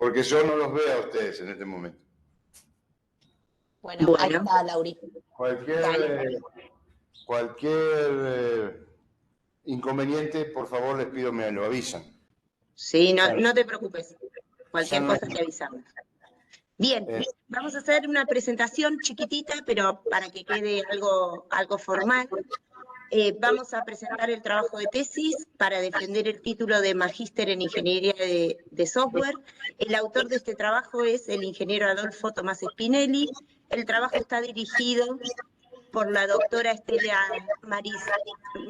porque yo no los veo a ustedes en este momento. Bueno, ahí está, Lauri. Cualquier inconveniente, por favor, les pido me lo avisan. Sí, no te preocupes. Cualquier cosa te avisamos. Bien, vamos a hacer una presentación chiquitita, pero para que quede algo formal. Vamos a presentar el trabajo de tesis para defender el título de Magíster en Ingeniería de Software. El autor de este trabajo es el ingeniero Adolfo Tomás Spinelli. El trabajo está dirigido por la doctora Estela Maris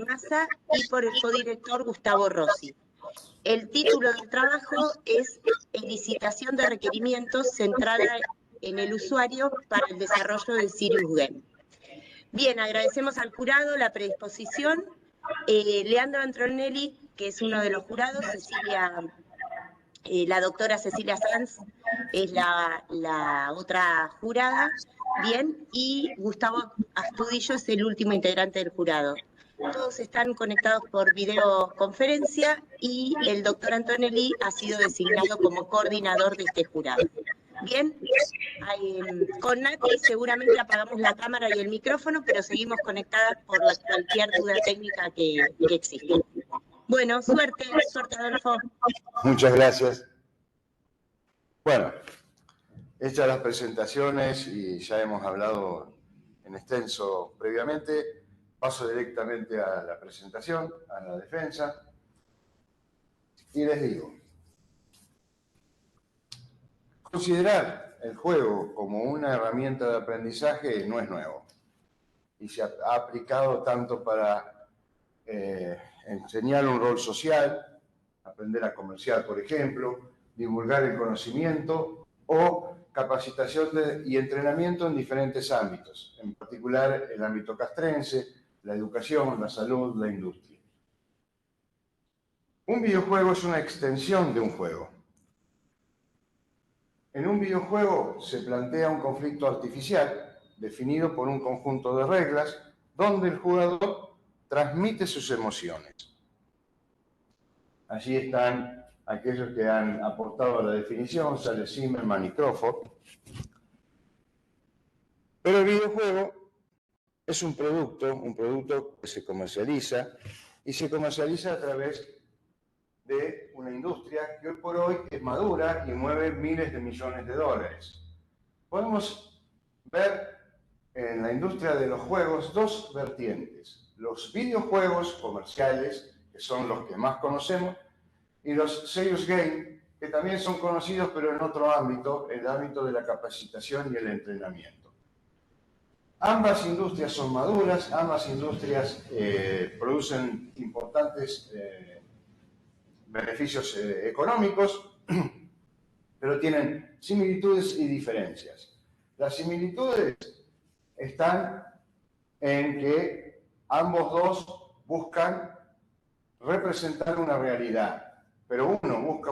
Massa y por el codirector Gustavo Rossi. El título del trabajo es Licitación de requerimientos centrada en el usuario para el desarrollo de Sirius Game. Bien, agradecemos al jurado la predisposición. Leandro Antonelli, que es uno de los jurados, la doctora Cecilia Sanz es la otra jurada, bien, y Gustavo Astudillo es el último integrante del jurado. Todos están conectados por videoconferencia y el doctor Antonelli ha sido designado como coordinador de este jurado. Bien, con Nati seguramente apagamos la cámara y el micrófono, pero seguimos conectadas por cualquier duda técnica que exista. Bueno, suerte Adolfo. Muchas gracias. Bueno, hechas las presentaciones y ya hemos hablado en extenso previamente, paso directamente a la presentación, a la defensa, y les digo, considerar el juego como una herramienta de aprendizaje no es nuevo y se ha aplicado tanto para enseñar un rol social, aprender a comerciar, por ejemplo, divulgar el conocimiento o capacitación y entrenamiento en diferentes ámbitos, en particular el ámbito castrense, la educación, la salud, la industria. Un videojuego es una extensión de un juego. En un videojuego se plantea un conflicto artificial definido por un conjunto de reglas donde el jugador transmite sus emociones. Allí están aquellos que han aportado a la definición, Sale Zimmerman y Crawford. Pero el videojuego es un producto que se comercializa y se comercializa a través de una industria que hoy por hoy es madura y mueve miles de millones de dólares. Podemos ver en la industria de los juegos dos vertientes: los videojuegos comerciales, que son los que más conocemos, y los serious game, que también son conocidos pero en otro ámbito, el ámbito de la capacitación y el entrenamiento. Ambas industrias son maduras, ambas industrias producen importantes beneficios económicos, pero tienen similitudes y diferencias. Las similitudes están en que ambos dos buscan representar una realidad, pero uno busca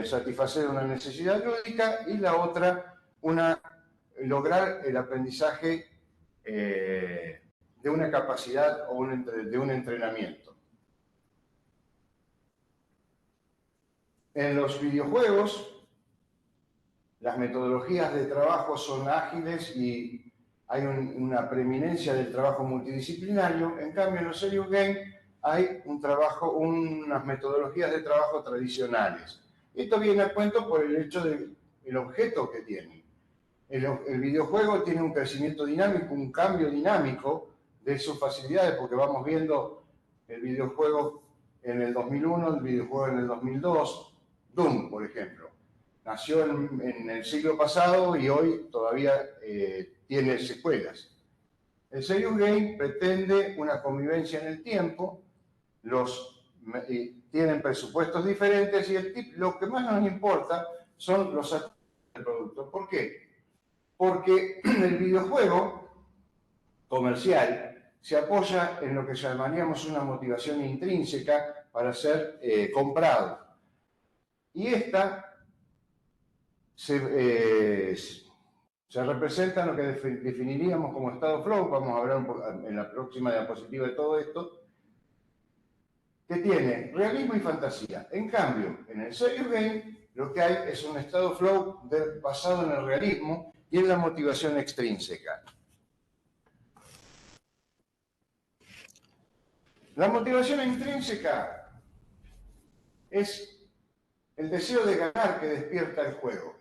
satisfacer una necesidad lúdica y la otra lograr el aprendizaje de una capacidad o de un entrenamiento. En los videojuegos, las metodologías de trabajo son ágiles y hay una preeminencia del trabajo multidisciplinario. En cambio, en los serious game hay unas metodologías de trabajo tradicionales. Esto viene a cuento por el hecho del objeto que tiene. El videojuego tiene un crecimiento dinámico, un cambio dinámico de sus facilidades, porque vamos viendo el videojuego en el 2001, el videojuego en el 2002, Doom, por ejemplo. Nació en el siglo pasado y hoy todavía tiene secuelas. El serious game pretende una convivencia en el tiempo, tienen presupuestos diferentes y lo que más nos importa son los aspectos del producto. ¿Por qué? Porque el videojuego comercial se apoya en lo que llamaríamos una motivación intrínseca para ser comprado. Y esta se representa en lo que definiríamos como estado flow. Vamos a hablar en la próxima diapositiva de todo esto, que tiene realismo y fantasía. En cambio, en el serious game lo que hay es un estado flow basado en el realismo y en la motivación extrínseca. La motivación intrínseca es el deseo de ganar que despierta el juego.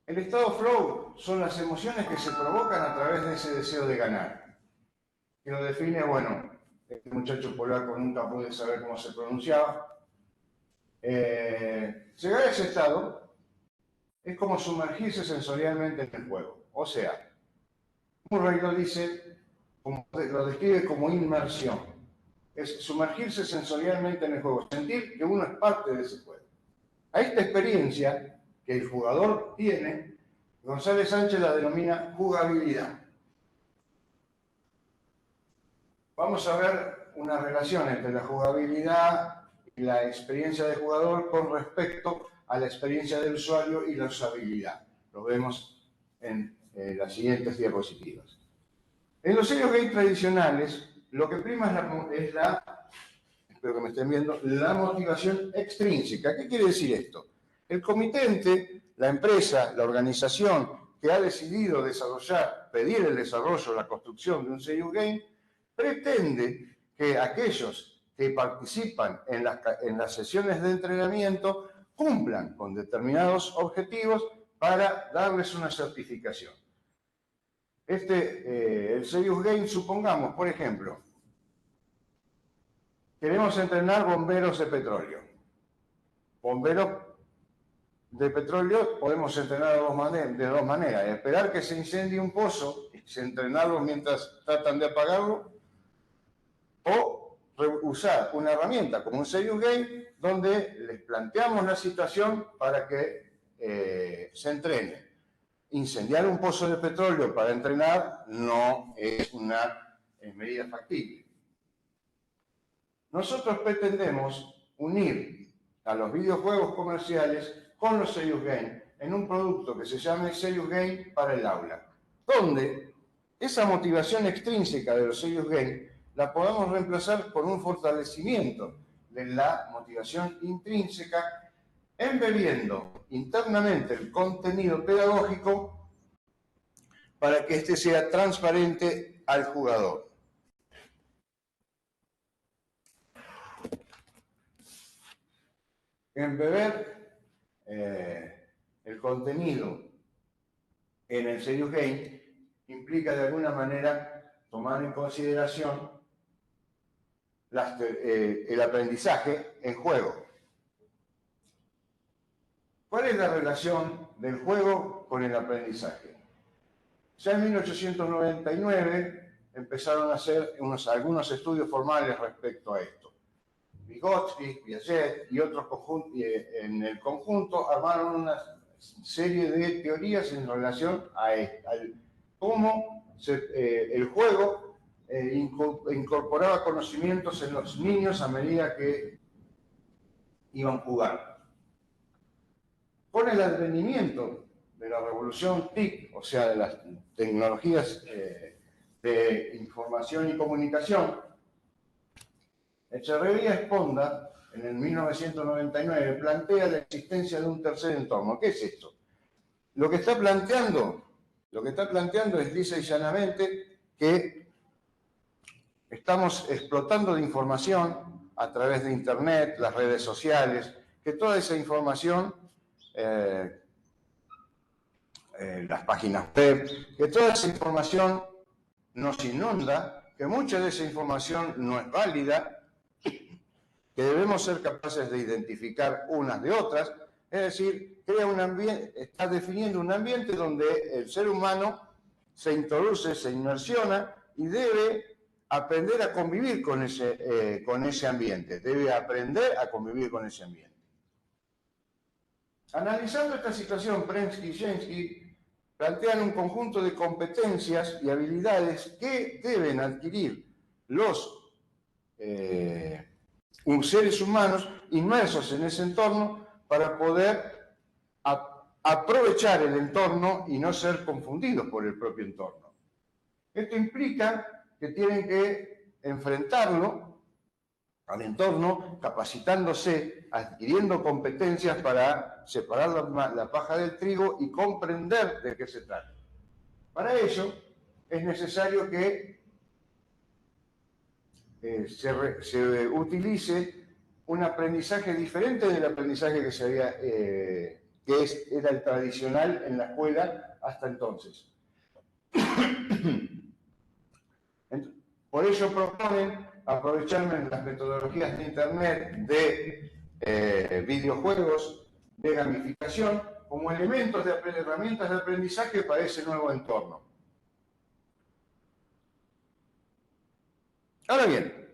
El estado flow son las emociones que se provocan a través de ese deseo de ganar. Que lo define, bueno, este muchacho polaco nunca pude saber cómo se pronunciaba. Llegar a ese estado es como sumergirse sensorialmente en el juego. O sea, Murray lo dice, lo describe como inmersión. Es sumergirse sensorialmente en el juego, sentir que uno es parte de ese juego. A esta experiencia que el jugador tiene, González Sánchez la denomina jugabilidad. Vamos a ver una relación entre la jugabilidad y la experiencia del jugador con respecto a la experiencia del usuario y la usabilidad. Lo vemos en las siguientes diapositivas. En los serious games tradicionales, lo que prima es espero que me estén viendo, la motivación extrínseca. ¿Qué quiere decir esto? El comitente, la empresa, la organización que ha decidido pedir el desarrollo, la construcción de un serious game, pretende que aquellos que participan en las sesiones de entrenamiento cumplan con determinados objetivos para darles una certificación. El serious game, supongamos, por ejemplo, queremos entrenar bomberos de petróleo. Bomberos de petróleo podemos entrenar de dos maneras. Esperar que se incendie un pozo y entrenarlos mientras tratan de apagarlo, o usar una herramienta como un serious game donde les planteamos la situación para que se entrenen. Incendiar un pozo de petróleo para entrenar no es una medida factible. Nosotros pretendemos unir a los videojuegos comerciales con los serious game en un producto que se llame serious game para el aula, donde esa motivación extrínseca de los serious game la podemos reemplazar por un fortalecimiento de la motivación intrínseca, embebiendo internamente el contenido pedagógico para que éste sea transparente al jugador. Embeber el contenido en el serious game implica de alguna manera tomar en consideración el aprendizaje en juego. ¿Cuál es la relación del juego con el aprendizaje? Ya en 1899 empezaron a hacer algunos estudios formales respecto a esto. Vygotsky, Piaget y otros en el conjunto armaron una serie de teorías en relación a cómo el juego incorporaba conocimientos en los niños a medida que iban jugando. Con el advenimiento de la revolución TIC, o sea, de las tecnologías de información y comunicación, Echeverría Esponda, en el 1999, plantea la existencia de un tercer entorno. ¿Qué es esto? Lo que está planteando es lisa y llanamente que estamos explotando de información a través de Internet, las redes sociales, que toda esa información, las páginas web, que toda esa información nos inunda, que mucha de esa información no es válida, que debemos ser capaces de identificar unas de otras, es decir, está definiendo un ambiente donde el ser humano se introduce, se inmersiona y debe aprender a convivir con ese ambiente, debe aprender a convivir con ese ambiente. Analizando esta situación, Prensky y Jensky plantean un conjunto de competencias y habilidades que deben adquirir los seres humanos inmersos en ese entorno para poder aprovechar el entorno y no ser confundidos por el propio entorno. Esto implica que tienen que enfrentarlo al entorno, capacitándose, adquiriendo competencias para separar la paja del trigo y comprender de qué se trata. Para ello, es necesario que se utilice un aprendizaje diferente del aprendizaje que era el tradicional en la escuela hasta entonces. Por ello proponen aprovecharme las metodologías de Internet, de videojuegos, de gamificación, como elementos de herramientas de aprendizaje para ese nuevo entorno. Ahora bien,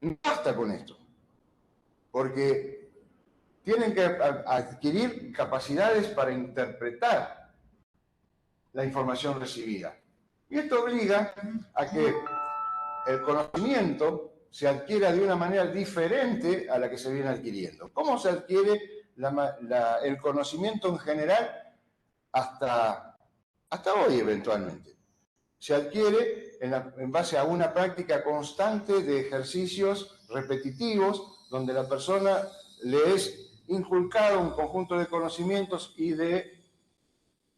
no basta con esto, porque tienen que adquirir capacidades para interpretar la información recibida. Y esto obliga a que el conocimiento se adquiera de una manera diferente a la que se viene adquiriendo. ¿Cómo se adquiere el conocimiento en general hasta hoy eventualmente? Se adquiere en base a una práctica constante de ejercicios repetitivos donde la persona le es inculcado un conjunto de conocimientos y de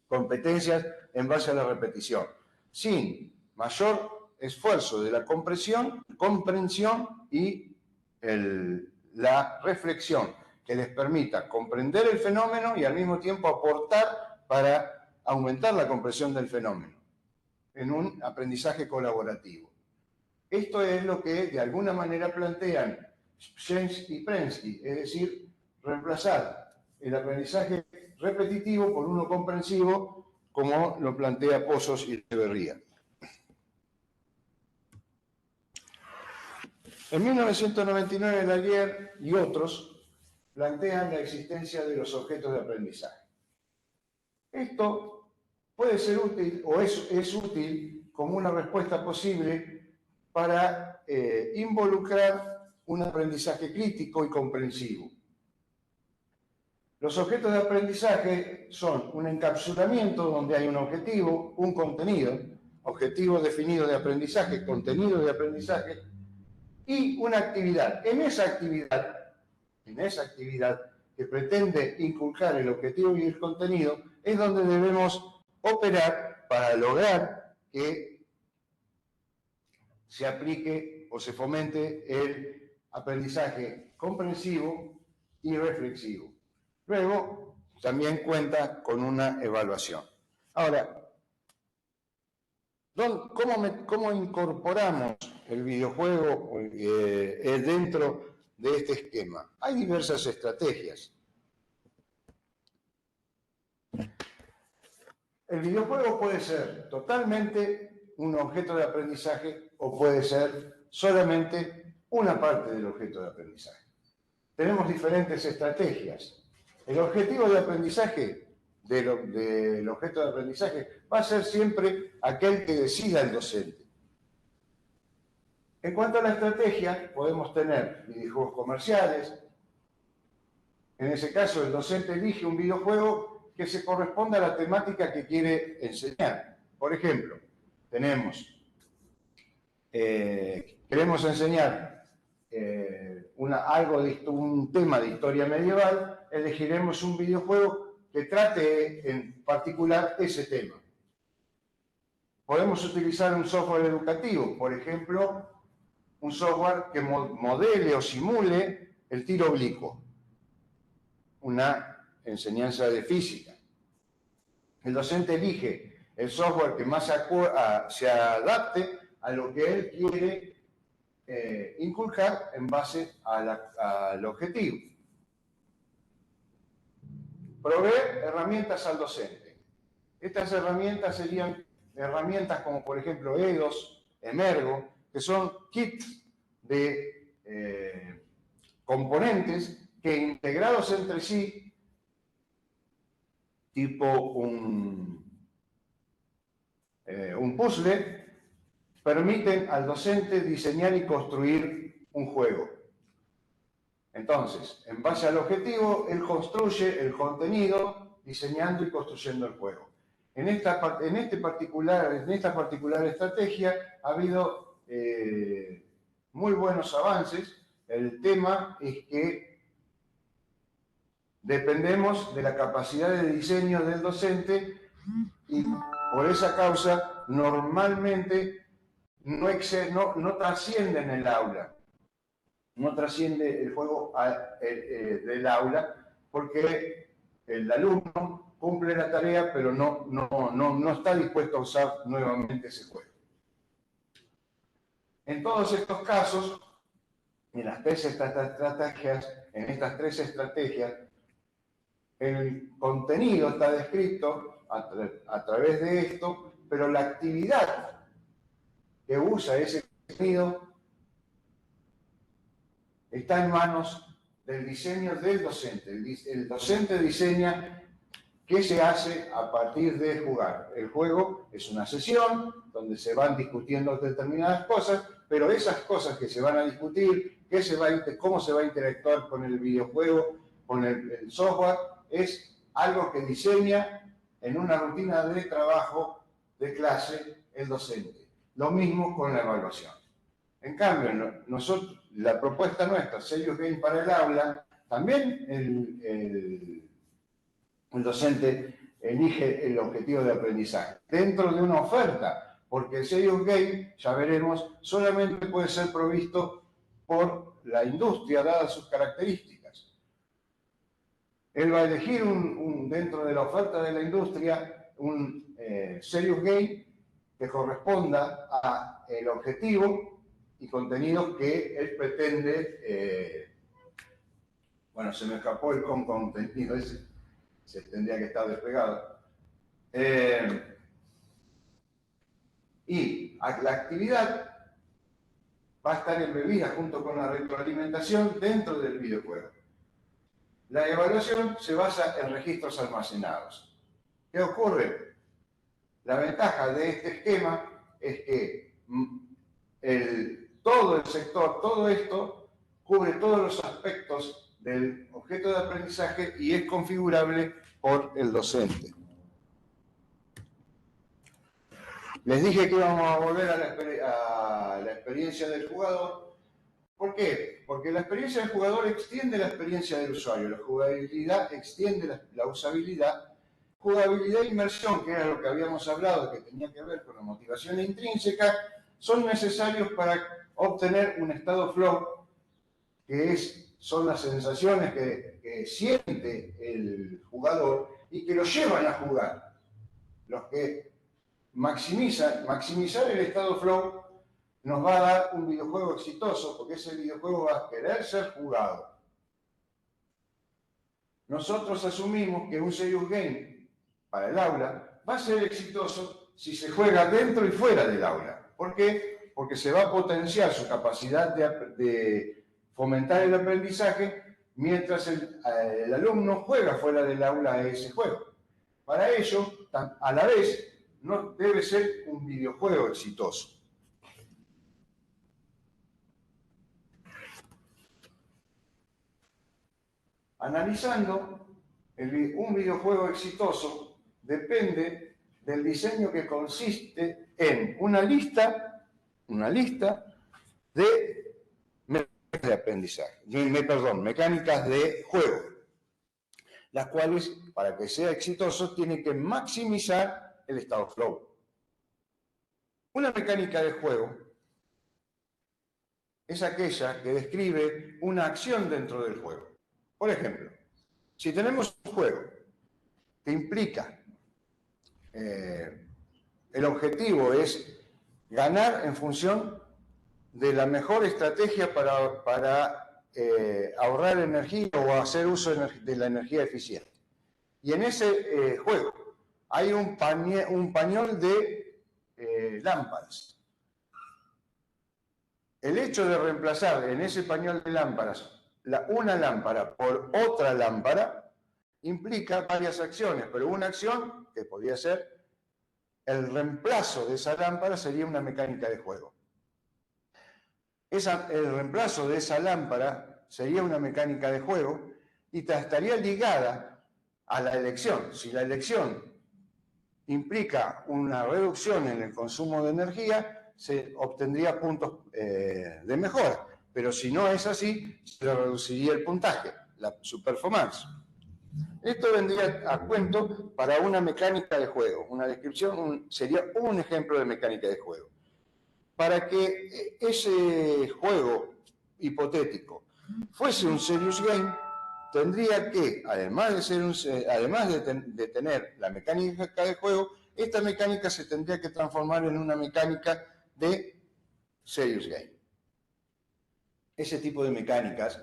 competencias en base a la repetición, sin mayor esfuerzo de la comprensión y la reflexión que les permita comprender el fenómeno y al mismo tiempo aportar para aumentar la comprensión del fenómeno en un aprendizaje colaborativo. Esto es lo que de alguna manera plantean James y Prensky, es decir, reemplazar el aprendizaje repetitivo por uno comprensivo, como lo plantea Pozos y Echeverría. En 1999, Lallier y otros plantean la existencia de los objetos de aprendizaje. Esto puede ser útil o es útil como una respuesta posible para involucrar un aprendizaje crítico y comprensivo. Los objetos de aprendizaje son un encapsulamiento donde hay un objetivo, un contenido, objetivo definido de aprendizaje, contenido de aprendizaje, y una actividad. En esa actividad que pretende inculcar el objetivo y el contenido, es donde debemos operar para lograr que se aplique o se fomente el aprendizaje comprensivo y reflexivo. Luego, también cuenta con una evaluación. Ahora, ¿cómo incorporamos el videojuego dentro de este esquema? Hay diversas estrategias. El videojuego puede ser totalmente un objeto de aprendizaje o puede ser solamente una parte del objeto de aprendizaje. Tenemos diferentes estrategias. El objetivo de aprendizaje del objeto de aprendizaje va a ser siempre aquel que decida el docente. En cuanto a la estrategia, podemos tener videojuegos comerciales. En ese caso, el docente elige un videojuego que se corresponde a la temática que quiere enseñar. Por ejemplo, queremos enseñar un tema de historia medieval, elegiremos un videojuego que trate en particular ese tema. Podemos utilizar un software educativo, por ejemplo, un software que modele o simule el tiro oblicuo, una enseñanza de física. El docente elige el software que más se adapte a lo que él quiere inculcar en base al objetivo. Proveer herramientas al docente. Estas herramientas serían herramientas como por ejemplo EDOS, Emergo, que son kits de componentes que integrados entre sí, tipo un puzzle, permiten al docente diseñar y construir un juego. Entonces, en base al objetivo, él construye el contenido diseñando y construyendo el juego. En esta particular estrategia ha habido muy buenos avances. El tema es que dependemos de la capacidad de diseño del docente y por esa causa normalmente no trasciende en el aula, no trasciende el juego del aula porque el alumno cumple la tarea pero no está dispuesto a usar nuevamente ese juego. En todos estos casos, en estas tres estrategias, el contenido está descrito a través de esto, pero la actividad que usa ese contenido está en manos del diseño del docente. El docente diseña qué se hace a partir de jugar. El juego es una sesión donde se van discutiendo determinadas cosas, pero esas cosas que se van a discutir, cómo se va a interactuar con el videojuego, con el software, es algo que diseña en una rutina de trabajo de clase el docente. Lo mismo con la evaluación. En cambio, la propuesta nuestra, Serious Game para el aula, también el docente elige el objetivo de aprendizaje dentro de una oferta, porque el Serious Game, ya veremos, solamente puede ser provisto por la industria, dadas sus características. Él va a elegir dentro de la oferta de la industria un Serious Game que corresponda al objetivo y contenidos que él pretende. Bueno, se me escapó el contenido ese, se tendría que estar despegado. Y la actividad va a estar embebida junto con la retroalimentación dentro del videojuego. La evaluación se basa en registros almacenados. ¿Qué ocurre? La ventaja de este esquema es que todo el sector, todo esto, cubre todos los aspectos del objeto de aprendizaje y es configurable por el docente. Les dije que íbamos a volver a la experiencia del jugador. ¿Por qué? Porque la experiencia del jugador extiende la experiencia del usuario. La jugabilidad extiende la usabilidad. Jugabilidad e inmersión, que era lo que habíamos hablado, que tenía que ver con la motivación intrínseca, son necesarios para obtener un estado flow, que son las sensaciones que siente el jugador y que lo llevan a jugar. Los que maximizar el estado flow nos va a dar un videojuego exitoso, porque ese videojuego va a querer ser jugado. Nosotros asumimos que un Serious Game para el aula va a ser exitoso si se juega dentro y fuera del aula. ¿Por qué? Porque se va a potenciar su capacidad de fomentar el aprendizaje mientras el alumno juega fuera del aula a ese juego. Para ello, a la vez, no debe ser un videojuego exitoso. Analizando, un videojuego exitoso depende del diseño que consiste en una lista de mecánicas de aprendizaje, mecánicas de juego, las cuales, para que sea exitoso, tienen que maximizar el estado flow. Una mecánica de juego es aquella que describe una acción dentro del juego. Por ejemplo, si tenemos un juego que implica, el objetivo es ganar en función de la mejor estrategia para ahorrar energía o hacer uso de la energía eficiente. Y en ese juego hay un pañol de lámparas. El hecho de reemplazar en ese pañol de lámparas una lámpara por otra lámpara implica varias acciones, pero una acción que podría ser el reemplazo de esa lámpara sería una mecánica de juego. El reemplazo de esa lámpara sería una mecánica de juego y estaría ligada a la elección. Si la elección implica una reducción en el consumo de energía, se obtendría puntos de mejora. Pero si no es así, se reduciría el puntaje, su performance. Esto vendría a cuento para una mecánica de juego. Una descripción sería un ejemplo de mecánica de juego. Para que ese juego hipotético fuese un serious game, tendría que, además de tener la mecánica de juego, esta mecánica se tendría que transformar en una mecánica de serious game. Ese tipo de mecánicas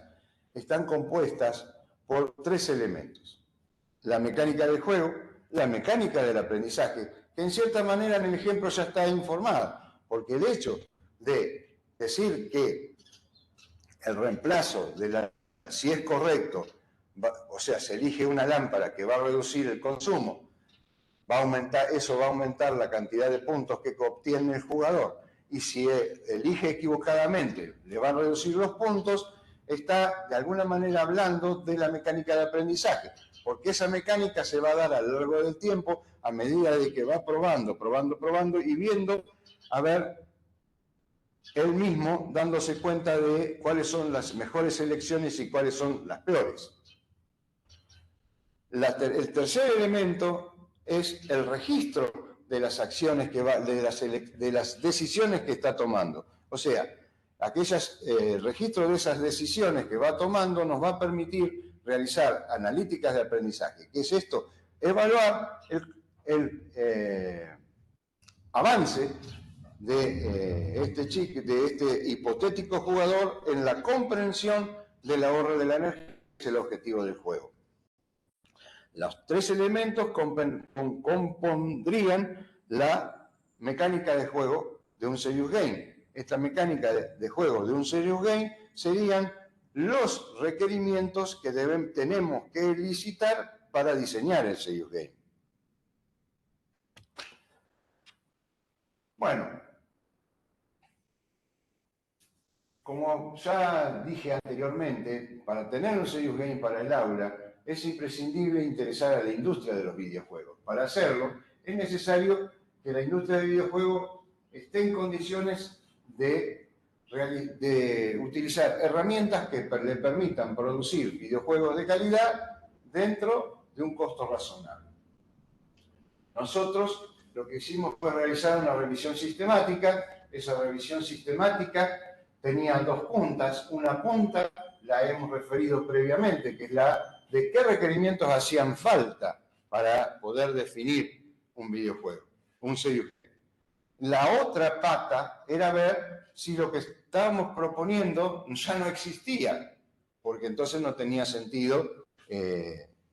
están compuestas por 3 elementos. La mecánica del juego, la mecánica del aprendizaje, que en cierta manera en el ejemplo ya está informada, porque el hecho de decir que el reemplazo si es correcto, o sea, se elige una lámpara que va a reducir el consumo, eso va a aumentar la cantidad de puntos que obtiene el jugador, y si elige equivocadamente le va a reducir los puntos, está de alguna manera hablando de la mecánica de aprendizaje, porque esa mecánica se va a dar a lo largo del tiempo a medida de que va probando y viendo, a ver, él mismo dándose cuenta de cuáles son las mejores elecciones y cuáles son las peores. El tercer elemento es el registro de las acciones de las decisiones que está tomando. O sea, el registro de esas decisiones que va tomando nos va a permitir realizar analíticas de aprendizaje. ¿Qué es esto? Evaluar el avance de este hipotético jugador en la comprensión del ahorro de la energía, que es el objetivo del juego. Los 3 elementos compondrían la mecánica de juego de un serious game. Esta mecánica de juego de un serious game serían los requerimientos que tenemos que elicitar para diseñar el serious game. Bueno, como ya dije anteriormente, para tener un serious game para el aula, es imprescindible interesar a la industria de los videojuegos. Para hacerlo, es necesario que la industria de videojuegos esté en condiciones de utilizar herramientas que le permitan producir videojuegos de calidad dentro de un costo razonable. Nosotros lo que hicimos fue realizar una revisión sistemática. Esa revisión sistemática tenía 2 puntas. Una punta la hemos referido previamente, que es la de qué requerimientos hacían falta para poder definir un videojuego, un serious game. La otra pata era ver si lo que estábamos proponiendo ya no existía, porque entonces no tenía sentido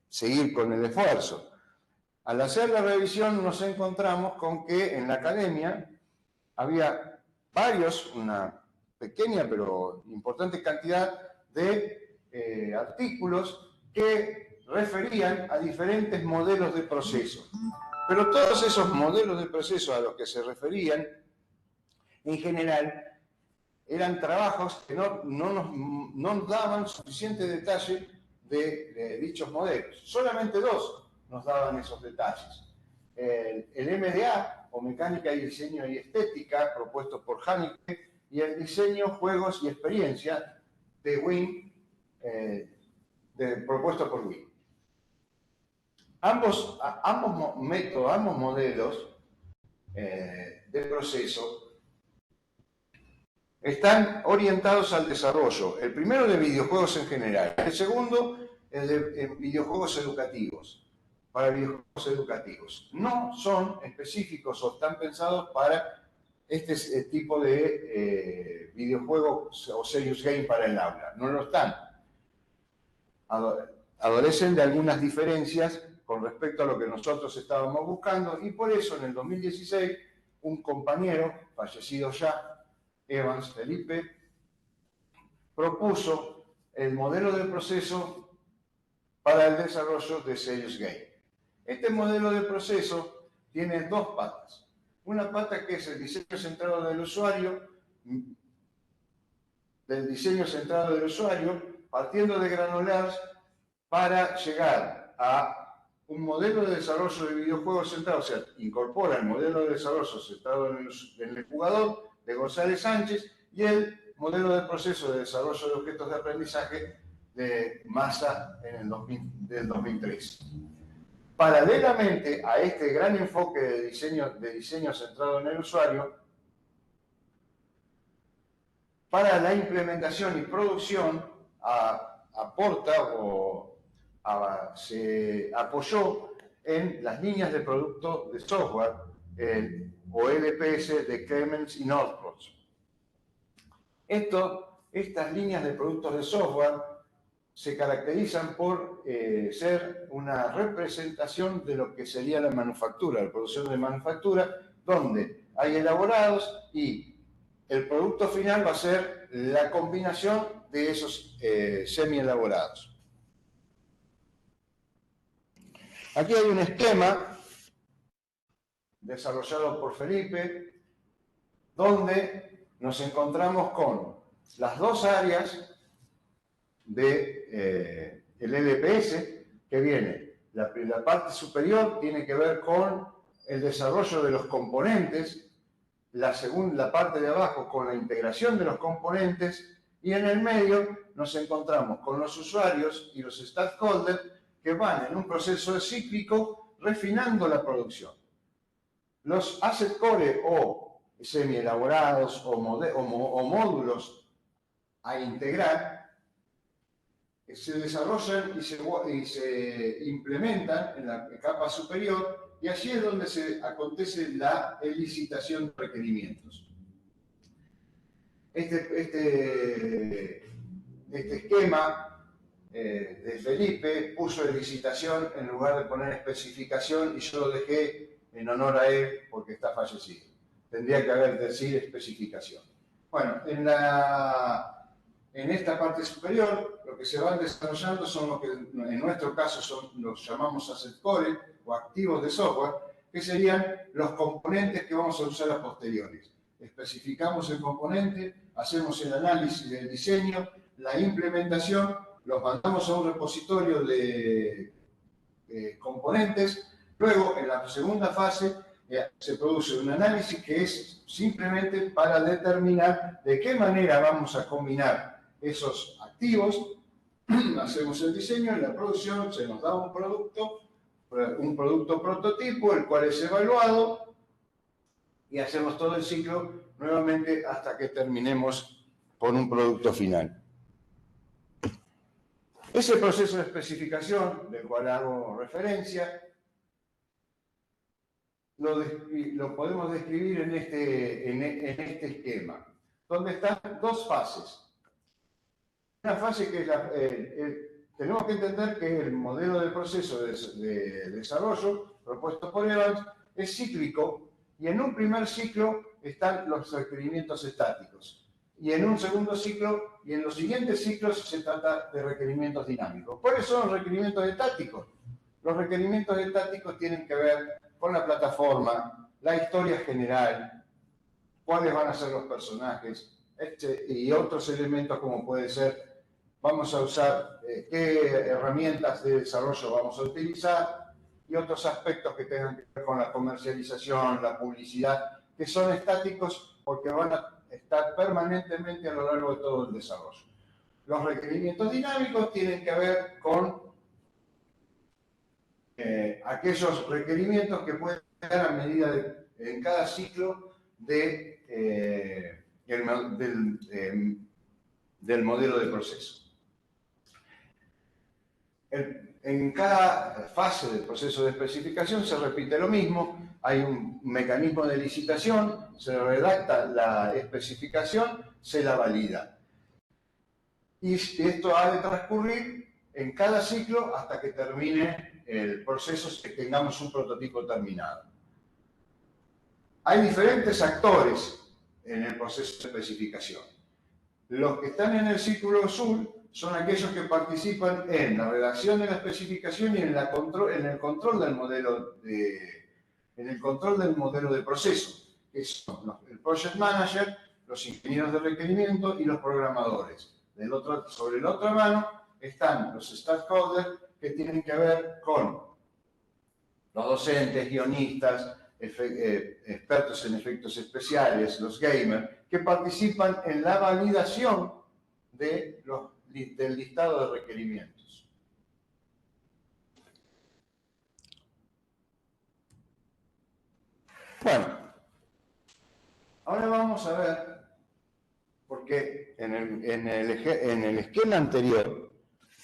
seguir con el esfuerzo. Al hacer la revisión nos encontramos con que en la academia había una pequeña pero importante cantidad de artículos que referían a diferentes modelos de proceso. Pero todos esos modelos de proceso a los que se referían, en general, eran trabajos que no nos daban suficiente detalle de dichos modelos. Solamente 2 nos daban esos detalles. El MDA, o Mecánica y Diseño y Estética, propuesto por Haneke, y el Diseño, Juegos y Experiencia de Wynn, propuesto por Wynn. Ambos modelos de proceso están orientados al desarrollo. El primero de videojuegos en general, el segundo el de videojuegos educativos, para videojuegos educativos. No son específicos o están pensados para este tipo de videojuegos o serious game para el aula. No lo están. Adolecen de algunas diferencias con respecto a lo que nosotros estábamos buscando, y por eso en el 2016 un compañero, fallecido ya, Evans Felipe, propuso el modelo de proceso para el desarrollo de serious game. Este modelo de proceso tiene 2 patas. Una pata que es el diseño centrado del usuario, partiendo de granulars para llegar a un modelo de desarrollo de videojuegos centrado, o sea, incorpora el modelo de desarrollo centrado en el jugador, de González Sánchez, y el modelo de proceso de desarrollo de objetos de aprendizaje de Massa del 2003. Paralelamente a este gran enfoque de diseño centrado en el usuario, para la implementación y producción se apoyó en las líneas de producto de software o LPS de Clemens y Northrop. Estas líneas de productos de software se caracterizan por ser una representación de lo que sería la manufactura, la producción de manufactura, donde hay elaborados y el producto final va a ser la combinación de esos semi-elaborados. Aquí hay un esquema desarrollado por Felipe, donde nos encontramos con las dos áreas del LPS, que viene, la parte superior tiene que ver con el desarrollo de los componentes, la parte de abajo con la integración de los componentes, y en el medio nos encontramos con los usuarios y los stakeholders que van en un proceso cíclico refinando la producción. Los asset core o semi-elaborados o módulos a integrar se desarrollan y se implementan en la capa superior, y allí es donde acontece la licitación de requerimientos. Este esquema de Felipe puso licitación en lugar de poner especificación, y yo lo dejé en honor a él porque está fallecido. Tendría que haber decir especificación. Bueno, en esta parte superior, lo que se van desarrollando son lo que en nuestro caso los llamamos asset core o activos de software, que serían los componentes que vamos a usar a posteriores. Especificamos el componente, hacemos el análisis del diseño, la implementación, los mandamos a un repositorio de componentes. Luego, en la segunda fase, se produce un análisis que es simplemente para determinar de qué manera vamos a combinar esos activos. Hacemos el diseño, en la producción se nos da un producto prototipo, el cual es evaluado, y hacemos todo el ciclo nuevamente hasta que terminemos con un producto final. Ese proceso de especificación, del cual hago referencia, lo podemos describir en este esquema, donde están dos fases. Una fase que es tenemos que entender que el modelo de proceso de desarrollo propuesto por Evans es cíclico, y en un primer ciclo están los requerimientos estáticos, y en un segundo ciclo y en los siguientes ciclos se trata de requerimientos dinámicos. ¿Cuáles son los requerimientos estáticos? Los requerimientos estáticos tienen que ver con la plataforma, la historia general, cuáles van a ser los personajes, y otros elementos como puede ser, vamos a usar qué herramientas de desarrollo vamos a utilizar, y otros aspectos que tengan que ver con la comercialización, la publicidad, que son estáticos porque van a estar permanentemente a lo largo de todo el desarrollo. Los requerimientos dinámicos tienen que ver con aquellos requerimientos que pueden dar a medida en cada ciclo del modelo de proceso. En cada fase del proceso de especificación se repite lo mismo, hay un mecanismo de licitación, se redacta la especificación, se la valida. Y esto ha de transcurrir en cada ciclo hasta que termine el proceso, que tengamos un prototipo terminado. Hay diferentes actores en el proceso de especificación. Los que están en el círculo azul son aquellos que participan en la redacción de la especificación y en el control del modelo de proceso, que son el project manager, los ingenieros de requerimiento y los programadores. Sobre la otra mano están los stakeholders, que tienen que ver con los docentes, guionistas, expertos en efectos especiales, los gamers, que participan en la validación del listado de requerimientos. Bueno, ahora vamos a ver, porque en el esquema anterior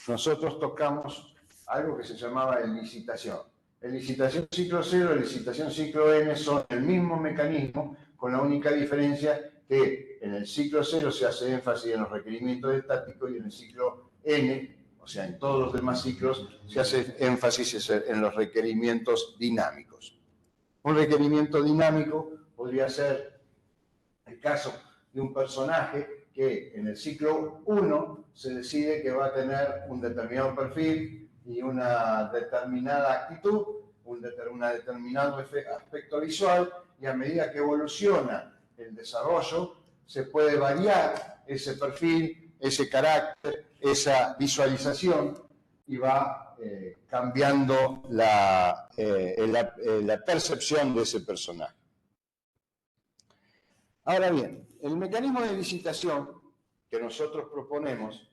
nosotros tocamos algo que se llamaba licitación. El licitación ciclo 0 y licitación ciclo N son el mismo mecanismo, con la única diferencia que en el ciclo 0 se hace énfasis en los requerimientos estáticos y en el ciclo N, o sea, en todos los demás ciclos, se hace énfasis en los requerimientos dinámicos. Un requerimiento dinámico podría ser el caso de un personaje que en el ciclo 1 se decide que va a tener un determinado perfil y una determinada actitud, un determinado aspecto visual, y a medida que evoluciona el desarrollo, se puede variar ese perfil, ese carácter, esa visualización, y va cambiando la percepción de ese personaje. Ahora bien, el mecanismo de licitación que nosotros proponemos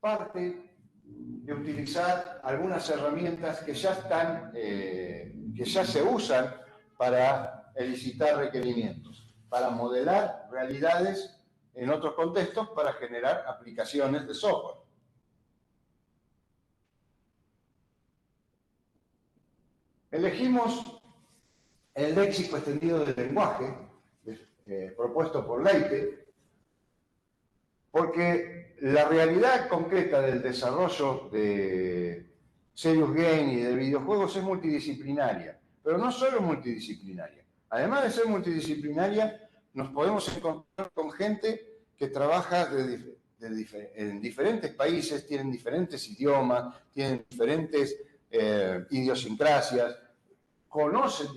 parte de utilizar algunas herramientas que ya están, que ya se usan para licitar requerimientos, para modelar realidades en otros contextos, para generar aplicaciones de software. Elegimos el léxico extendido del lenguaje, propuesto por Leite, porque la realidad concreta del desarrollo de serious game y de videojuegos es multidisciplinaria, pero no solo multidisciplinaria. Además de ser multidisciplinaria, nos podemos encontrar con gente que trabaja en diferentes países, tienen diferentes idiomas, tienen diferentes idiosincrasias, conocen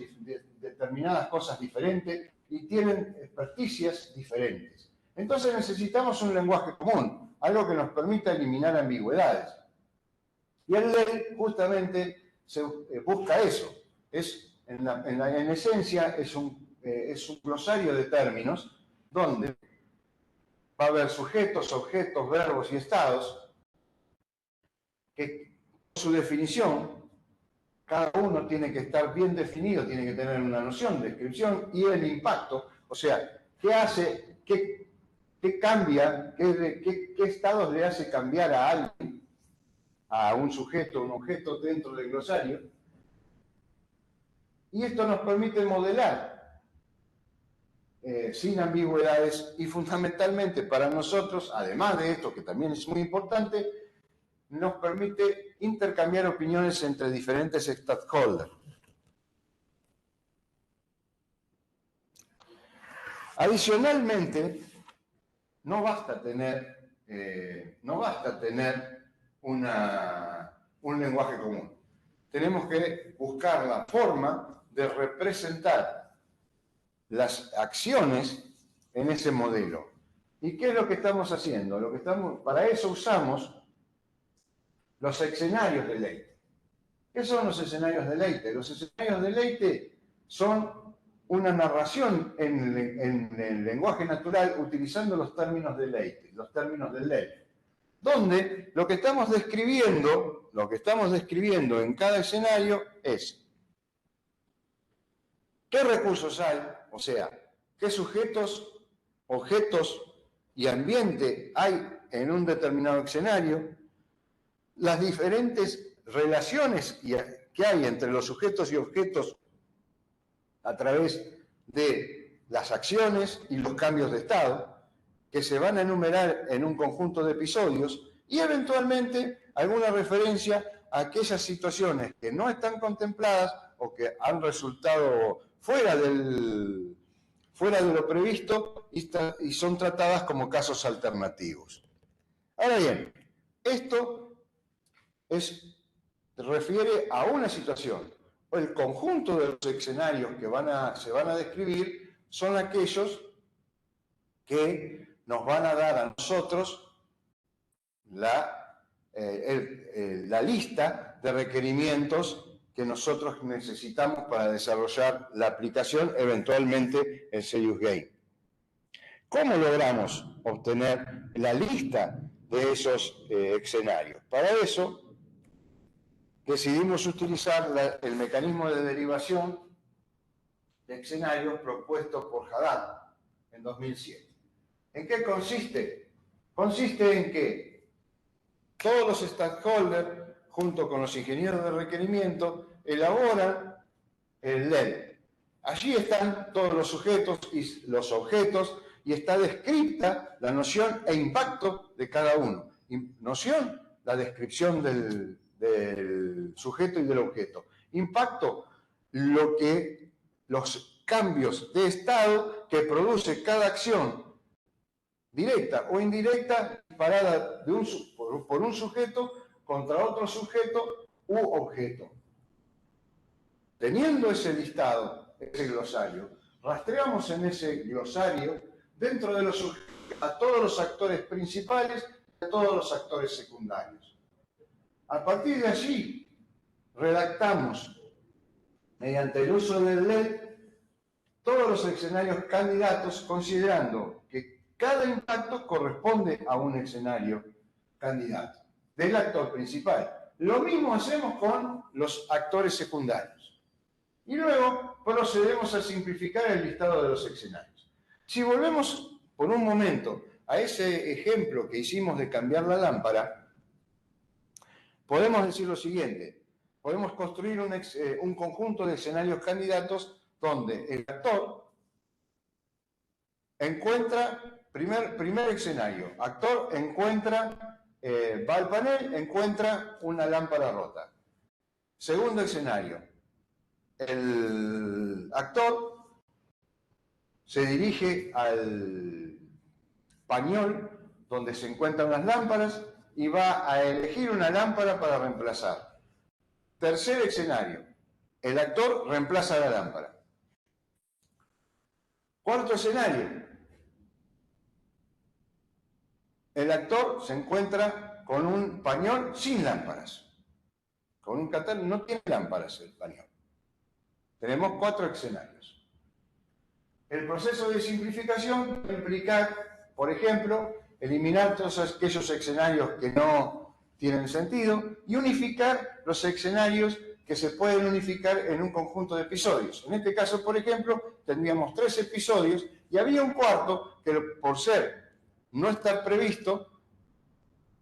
determinadas cosas diferentes y tienen experticias diferentes. Entonces necesitamos un lenguaje común, algo que nos permita eliminar ambigüedades. Y el ley justamente busca eso. En esencia es un glosario de términos donde va a haber sujetos, objetos, verbos y estados que, por su definición, cada uno tiene que estar bien definido, tiene que tener una noción, descripción y el impacto. O sea, ¿qué hace, qué cambia, qué estados le hace cambiar a alguien, a un sujeto, un objeto dentro del glosario? Y esto nos permite modelar sin ambigüedades y fundamentalmente para nosotros, además de esto que también es muy importante, nos permite intercambiar opiniones entre diferentes stakeholders. Adicionalmente, no basta tener un lenguaje común. Tenemos que buscar la forma de representar las acciones en ese modelo. ¿Y qué es lo que estamos haciendo? Para eso usamos los escenarios de Leite. ¿Qué son los escenarios de Leite? Los escenarios de Leite son una narración en el lenguaje natural utilizando los términos de Leite, los términos de Leite, donde lo que estamos describiendo en cada escenario es qué recursos hay, o sea, qué sujetos, objetos y ambiente hay en un determinado escenario, las diferentes relaciones que hay entre los sujetos y objetos a través de las acciones y los cambios de estado, que se van a enumerar en un conjunto de episodios, y eventualmente alguna referencia a aquellas situaciones que no están contempladas o que han resultado fuera de lo previsto y son tratadas como casos alternativos. Ahora bien, esto se refiere a una situación. El conjunto de los escenarios que se van a describir son aquellos que nos van a dar a nosotros la lista de requerimientos que nosotros necesitamos para desarrollar la aplicación, eventualmente el Serious Game. ¿Cómo logramos obtener la lista de esos escenarios? Para eso decidimos utilizar el mecanismo de derivación de escenarios propuesto por Haddad en 2007. ¿En qué consiste? Consiste en que todos los stakeholders, junto con los ingenieros de requerimiento, elaboran el LED. Allí están todos los sujetos y los objetos y está descrita la noción e impacto de cada uno. Noción, la descripción del sujeto y del objeto. Impacto, los cambios de estado que produce cada acción, directa o indirecta, disparada por un sujeto contra otro sujeto u objeto. Teniendo ese listado, ese glosario, rastreamos en ese glosario, dentro de los sujetos, a todos los actores principales y a todos los actores secundarios. A partir de allí, redactamos, mediante el uso del LED, todos los escenarios candidatos, considerando que cada impacto corresponde a un escenario candidato del actor principal. Lo mismo hacemos con los actores secundarios. Y luego procedemos a simplificar el listado de los escenarios. Si volvemos por un momento a ese ejemplo que hicimos de cambiar la lámpara, podemos decir lo siguiente. Podemos construir un conjunto de escenarios candidatos donde el actor encuentra, primer escenario, actor encuentra, va al panel, encuentra una lámpara rota. Segundo escenario, el actor se dirige al pañol donde se encuentran las lámparas y va a elegir una lámpara para reemplazar. Tercer escenario, el actor reemplaza la lámpara. Cuarto escenario, el actor se encuentra con un pañol sin lámparas. Con un catálogo no tiene lámparas el pañol. Tenemos 4 escenarios. El proceso de simplificación va a implicar, por ejemplo, eliminar todos aquellos escenarios que no tienen sentido y unificar los escenarios que se pueden unificar en un conjunto de episodios. En este caso, por ejemplo, tendríamos 3 episodios y había un cuarto que, por no estar previsto,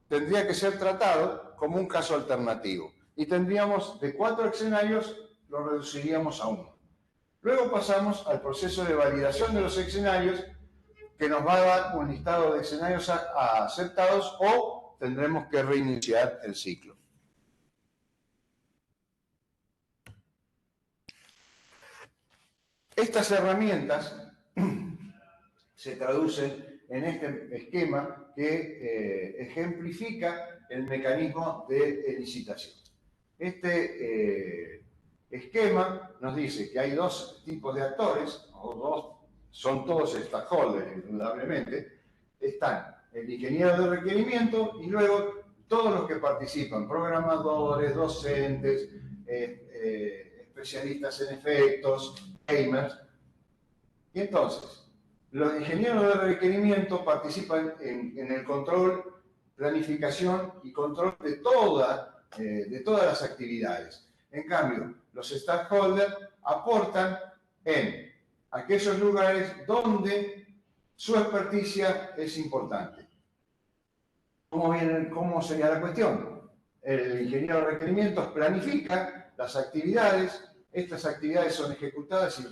tendría que ser tratado como un caso alternativo. Y tendríamos de 4 escenarios, lo reduciríamos a 1. Luego pasamos al proceso de validación de los escenarios, que nos va a dar un listado de escenarios aceptados o tendremos que reiniciar el ciclo. Estas herramientas se traducen en este esquema que ejemplifica el mecanismo de licitación. Este esquema nos dice que hay 2 tipos de actores, son todos stakeholders, indudablemente. Están el ingeniero de requerimiento y luego todos los que participan, programadores, docentes, especialistas en efectos, gamers. Y entonces, los ingenieros de requerimiento participan en el control, planificación y control de todas las actividades. En cambio, los stakeholders aportan en aquellos lugares donde su experticia es importante. ¿Cómo sería la cuestión? El ingeniero de requerimientos planifica las actividades, estas actividades son ejecutadas y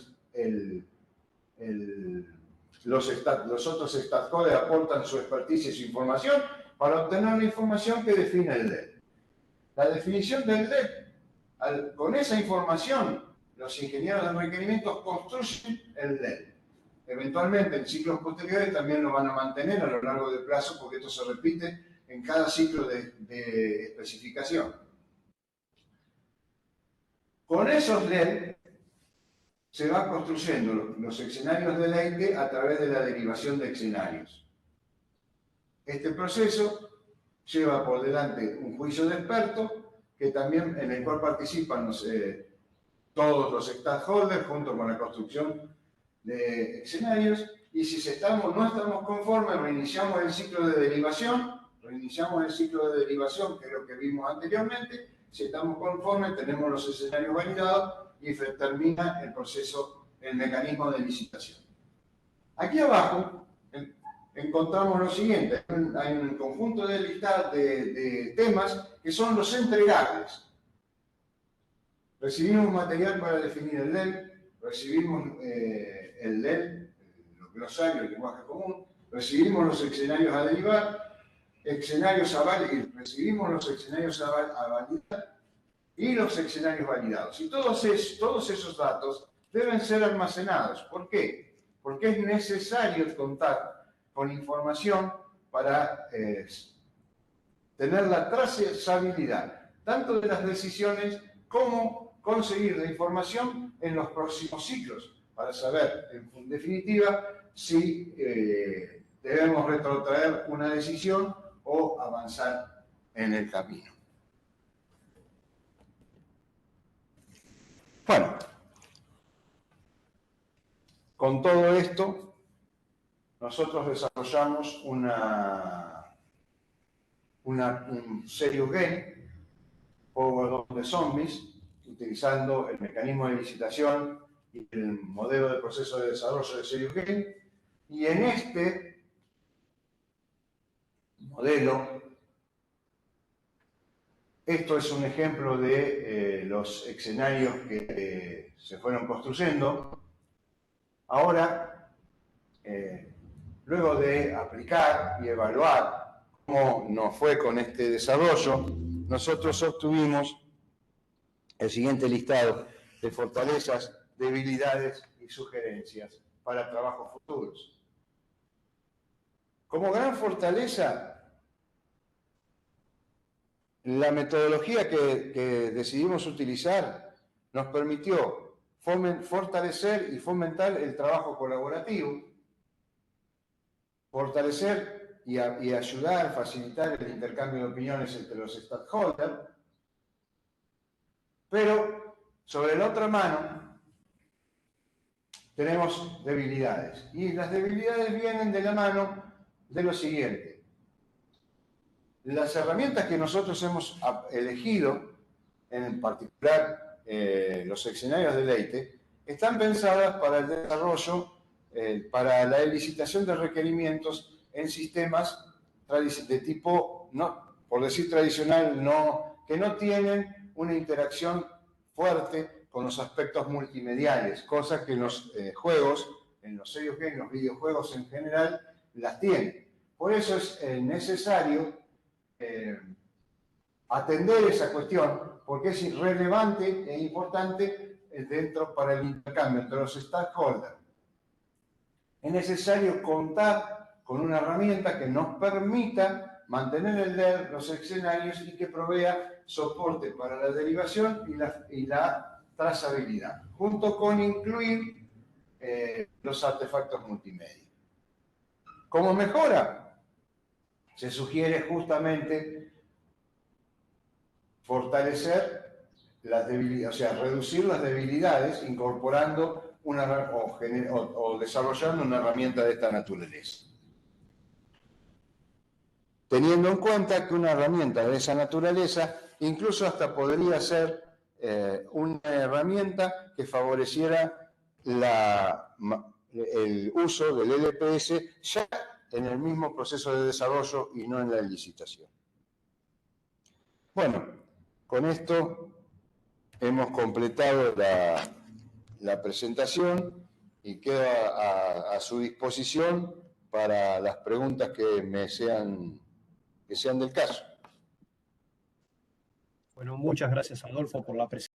los otros stakeholders aportan su experticia y su información para obtener la información que define el LED. La definición del LED, con esa información, los ingenieros de requerimientos construyen el LED. Eventualmente, en ciclos posteriores también lo van a mantener a lo largo del plazo, porque esto se repite en cada ciclo de especificación. Con esos LED se van construyendo los escenarios de lente a través de la derivación de escenarios. Este proceso lleva por delante un juicio de experto que también, en el cual participan todos los stakeholders junto con la construcción de escenarios, y si no estamos conformes, reiniciamos el ciclo de derivación, que es lo que vimos anteriormente. Si estamos conformes, tenemos los escenarios validados y termina el proceso, el mecanismo de licitación. Aquí abajo encontramos lo siguiente: hay un conjunto de temas que son los entregables. Recibimos material para definir el LEL, recibimos el LEL, el glosario, el lenguaje común, recibimos los escenarios a derivar, recibimos los escenarios a validar y los escenarios validados. Y todos esos datos deben ser almacenados. ¿Por qué? Porque es necesario contar con información para tener la trazabilidad, tanto de las decisiones como conseguir la información en los próximos ciclos, para saber, en definitiva, si debemos retrotraer una decisión o avanzar en el camino. Bueno, con todo esto, nosotros desarrollamos un Serious Game, Power de Zombies, utilizando el mecanismo de licitación y el modelo de proceso de desarrollo de Serious Game. Y en este modelo, esto es un ejemplo de los escenarios que se fueron construyendo. Ahora, luego de aplicar y evaluar cómo nos fue con este desarrollo, nosotros obtuvimos el siguiente listado de fortalezas, debilidades y sugerencias para trabajos futuros. Como gran fortaleza, la metodología que decidimos utilizar nos permitió fortalecer y fomentar el trabajo colaborativo, fortalecer y ayudar, facilitar el intercambio de opiniones entre los stakeholders, pero sobre la otra mano tenemos debilidades, y las debilidades vienen de la mano de lo siguiente. Las herramientas que nosotros hemos elegido, en particular los escenarios de Leite, están pensadas para el desarrollo, para la licitación de requerimientos en sistemas de tipo, por decir tradicional, que no tienen una interacción fuerte con los aspectos multimediales, cosas que en los juegos, en los serious games, en los videojuegos en general, las tienen. Por eso es necesario atender esa cuestión, porque es relevante e importante para el intercambio entre los stakeholders. Es necesario contar con una herramienta que nos permita mantener los escenarios y que provea soporte para la derivación y la trazabilidad, junto con incluir los artefactos multimedia. Como mejora, se sugiere justamente fortalecer las debilidades, o sea, reducir las debilidades incorporando o desarrollando una herramienta de esta naturaleza. Teniendo en cuenta que una herramienta de esa naturaleza incluso hasta podría ser una herramienta que favoreciera el uso del LPS ya en el mismo proceso de desarrollo y no en la licitación. Bueno, con esto hemos completado la presentación y quedo a su disposición para las preguntas que sean del caso. Bueno, muchas gracias, Adolfo, por la presentación.